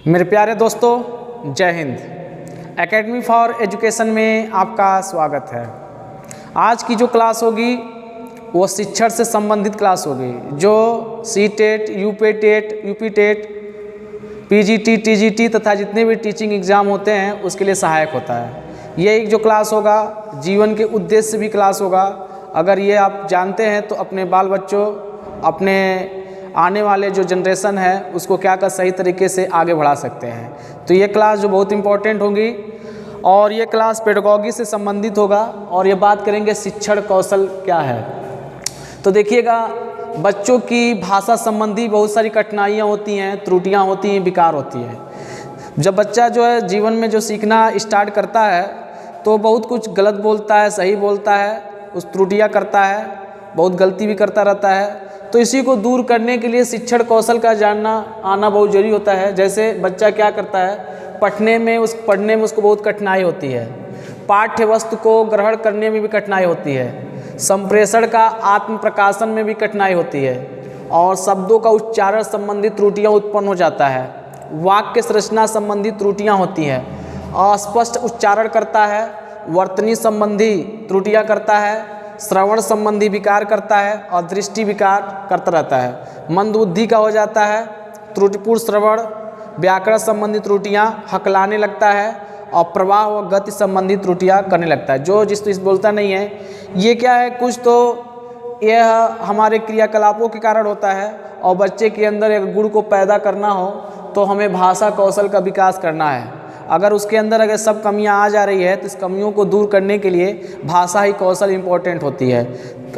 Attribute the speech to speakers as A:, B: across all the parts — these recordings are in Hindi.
A: मेरे प्यारे दोस्तों, जय हिंद। एकेडमी फॉर एजुकेशन में आपका स्वागत है। आज की जो क्लास होगी वो शिक्षण से संबंधित क्लास होगी, जो C TET, UP TET, PGT, TGT तथा जितने भी टीचिंग एग्ज़ाम होते हैं उसके लिए सहायक होता है। ये एक जो क्लास होगा जीवन के उद्देश्य से भी क्लास होगा। अगर ये आप जानते हैं तो अपने बाल बच्चों, अपने आने वाले जो जनरेशन है उसको क्या कर सही तरीके से आगे बढ़ा सकते हैं। तो ये क्लास जो बहुत इम्पोर्टेंट होगी और ये क्लास पेडागॉजी से संबंधित होगा और ये बात करेंगे शिक्षण कौशल क्या है। तो देखिएगा, बच्चों की भाषा संबंधी बहुत सारी कठिनाइयाँ होती हैं, त्रुटियाँ होती हैं, विकार होती हैं। जब बच्चा जो है जीवन में जो सीखना स्टार्ट करता है तो बहुत कुछ गलत बोलता है, सही बोलता है, उस त्रुटियाँ करता है, बहुत गलती भी करता रहता है। तो इसी को दूर करने के लिए शिक्षण कौशल का जानना आना बहुत जरूरी होता है। जैसे बच्चा क्या करता है, पढ़ने में उसको बहुत कठिनाई होती है, पाठ्य वस्तु को ग्रहण करने में भी कठिनाई होती है, संप्रेषण का आत्म प्रकाशन में भी कठिनाई होती है और शब्दों का उच्चारण संबंधी त्रुटियां उत्पन्न हो जाता है, वाक्य संरचना संबंधी त्रुटियां होती हैं, अस्पष्ट उच्चारण करता है, वर्तनी संबंधी त्रुटियां करता है, श्रवण संबंधी विकार करता है और दृष्टि विकार करता रहता है, मंदबुद्धि का हो जाता है, त्रुटिपूर्ण श्रवण, व्याकरण संबंधी त्रुटियां, हकलाने लगता है और प्रवाह व गति संबंधी त्रुटियां करने लगता है। जो जिस बोलता नहीं है, ये क्या है, कुछ तो यह हमारे क्रियाकलापों के कारण होता है। और बच्चे के अंदर एक गुण को पैदा करना हो तो हमें भाषा कौशल का विकास करना है। अगर उसके अंदर अगर सब कमियां आ जा रही है तो इस कमियों को दूर करने के लिए भाषा ही कौशल इम्पोर्टेंट होती है।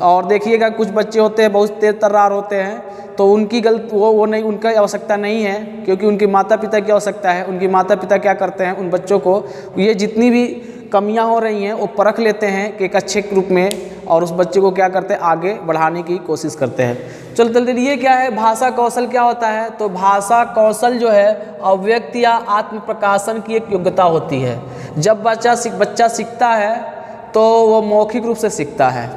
A: और देखिएगा, कुछ बच्चे होते हैं बहुत तेज तर्रार होते हैं, तो उनकी वो नहीं, उनका आवश्यकता नहीं है, क्योंकि उनके माता पिता की आवश्यकता है। उनके माता पिता क्या करते हैं, उन बच्चों को ये जितनी भी कमियां हो रही हैं वो परख लेते हैं कि एक अच्छे रूप में, और उस बच्चे को क्या करते हैं, आगे बढ़ाने की कोशिश करते हैं। चलते ये क्या है, भाषा कौशल क्या होता है। तो भाषा कौशल जो है अभिव्यक्ति या आत्म प्रकाशन की एक योग्यता होती है। जब बच्चा सीखता है तो वो मौखिक रूप से सीखता है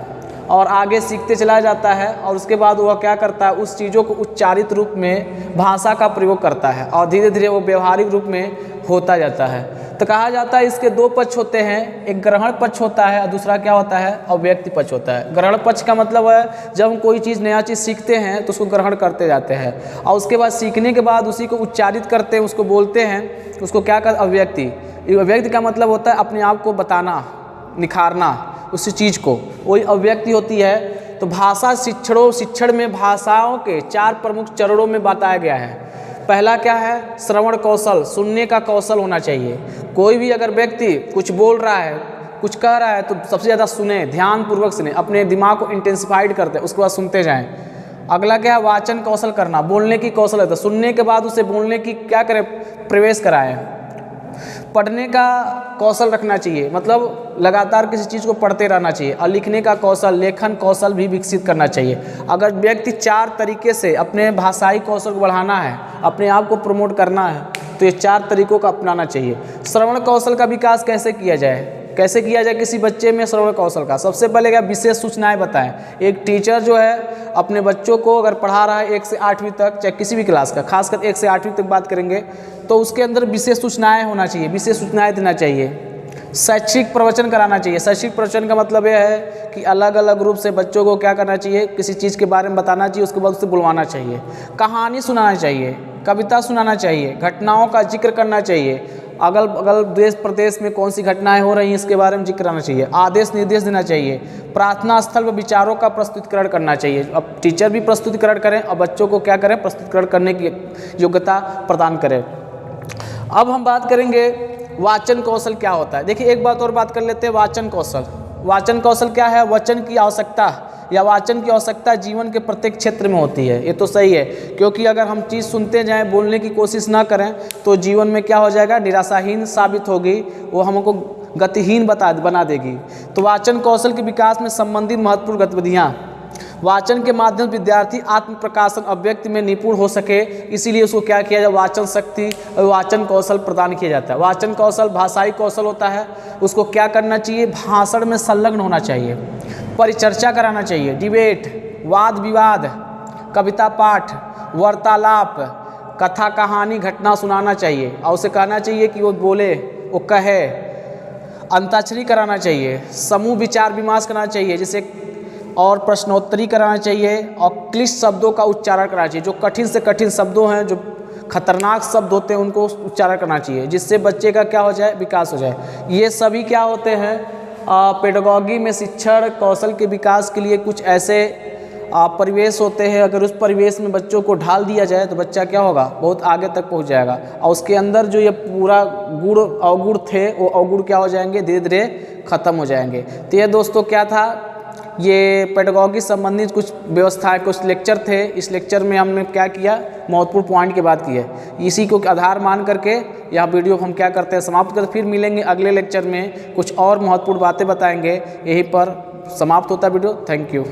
A: और आगे सीखते चला जाता है, और उसके बाद वह क्या करता है, उस चीज़ों को उच्चारित रूप में भाषा का प्रयोग करता है और धीरे धीरे वो व्यवहारिक रूप में होता जाता है। तो कहा जाता है इसके दो पक्ष होते हैं, एक ग्रहण पक्ष होता है और दूसरा क्या होता है, अभिव्यक्ति पक्ष होता है। ग्रहण पक्ष का मतलब है जब हम कोई चीज़ नया चीज़ सीखते हैं तो उसको ग्रहण करते जाते हैं और उसके बाद सीखने के बाद उसी को उच्चारित करते हैं, उसको बोलते हैं, उसको क्या कर, अभिव्यक्ति। अभिव्यक्ति का मतलब होता है अपने आप को बताना, निखारना उसी चीज़ को, वही अभिव्यक्ति होती है। तो भाषा शिक्षण में भाषाओं के 4 प्रमुख चरणों में बताया गया है। पहला क्या है, श्रवण कौशल, सुनने का कौशल होना चाहिए। कोई भी अगर व्यक्ति कुछ बोल रहा है, कुछ कह रहा है, तो सबसे ज़्यादा सुने, ध्यानपूर्वक सुने, अपने दिमाग को इंटेंसिफाइड करते, उसके बाद सुनते जाएं। अगला क्या है, वाचन कौशल करना, बोलने की कौशल है, तो सुनने के बाद उसे बोलने की क्या करें, प्रवेश कराएं। पढ़ने का कौशल रखना चाहिए, मतलब लगातार किसी चीज़ को पढ़ते रहना चाहिए। और लिखने का कौशल, लेखन कौशल भी विकसित करना चाहिए। अगर व्यक्ति 4 तरीके से अपने भाषाई कौशल को बढ़ाना है, अपने आप को प्रमोट करना है, तो ये 4 तरीकों का अपनाना चाहिए। श्रवण कौशल का विकास कैसे किया जाए किसी बच्चे में श्रवण कौशल का? सबसे पहले क्या, विशेष सूचनाएं बताएं। एक टीचर जो है अपने बच्चों को अगर पढ़ा रहा है 1 से 8वीं तक, चाहे किसी भी क्लास का, खासकर 1 से 8वीं तक बात करेंगे, तो उसके अंदर विशेष सूचनाएं होना चाहिए, विशेष सूचनाएं देना चाहिए। शैक्षिक प्रवचन कराना चाहिए। शैक्षिक प्रवचन का मतलब यह है कि अलग अलग रूप से बच्चों को क्या करना चाहिए, किसी चीज़ के बारे में बताना चाहिए, उसके बाद उससे बुलवाना चाहिए। कहानी सुनाना चाहिए, कविता सुनाना चाहिए, घटनाओं का जिक्र करना चाहिए, अगल बगल देश प्रदेश में कौन सी घटनाएं हो रही हैं इसके बारे में जिक्र करना चाहिए, आदेश निर्देश देना चाहिए, प्रार्थना स्थल पर विचारों का प्रस्तुतिकरण करना चाहिए। अब टीचर भी प्रस्तुतिकरण करें और बच्चों को क्या करें, प्रस्तुतिकरण करने की योग्यता प्रदान करें। अब हम बात करेंगे वाचन कौशल क्या होता है। देखिए, एक बात और बात कर लेते हैं, वाचन कौशल। वाचन कौशल क्या है, वचन की आवश्यकता या वाचन की आवश्यकता जीवन के प्रत्येक क्षेत्र में होती है। ये तो सही है, क्योंकि अगर हम चीज़ सुनते जाएं, बोलने की कोशिश ना करें तो जीवन में क्या हो जाएगा, निराशाहीन साबित होगी, वो हमको गतिहीन बना देगी। तो वाचन कौशल के विकास में संबंधित महत्वपूर्ण गतिविधियाँ, वाचन के माध्यम से विद्यार्थी आत्म प्रकाशन अभिव्यक्ति में निपुण हो सके, इसीलिए उसको क्या किया जाए, वाचन शक्ति और वाचन कौशल प्रदान किया जाता है। वाचन कौशल भाषाई कौशल होता है, उसको क्या करना चाहिए, भाषण में संलग्न होना चाहिए, परिचर्चा कराना चाहिए, डिबेट, वाद विवाद, कविता पाठ, वार्तालाप, कथा कहानी घटना सुनाना चाहिए और उसे कहना चाहिए कि वो बोले, वो कहे। अंताक्षरी कराना चाहिए, समूह विचार विमर्श करना चाहिए, जैसे और प्रश्नोत्तरी कराना चाहिए और क्लिष्ट शब्दों का उच्चारण करना चाहिए। जो कठिन से कठिन शब्दों हैं, जो खतरनाक शब्द होते हैं, उनको उच्चारण करना चाहिए, जिससे बच्चे का क्या हो जाए, विकास हो जाए। ये सभी क्या होते हैं, पेडागॉजी में शिक्षण कौशल के विकास के लिए कुछ ऐसे परिवेश होते हैं। अगर उस परिवेश में बच्चों को ढाल दिया जाए तो बच्चा क्या होगा, बहुत आगे तक पहुंच जाएगा और उसके अंदर जो ये पूरा गुण अवगुण थे, वो अवगुण क्या हो जाएंगे, धीरे धीरे खत्म हो जाएंगे। तो ये दोस्तों क्या था, ये पेडागॉजी संबंधित कुछ व्यवस्था, कुछ लेक्चर थे। इस लेक्चर में हमने क्या किया, महत्वपूर्ण पॉइंट की बात की है। इसी को आधार मान करके यह वीडियो हम क्या करते हैं, समाप्त करते। फिर मिलेंगे अगले लेक्चर में, कुछ और महत्वपूर्ण बातें बताएंगे। यहीं पर समाप्त होता है वीडियो। Thank you.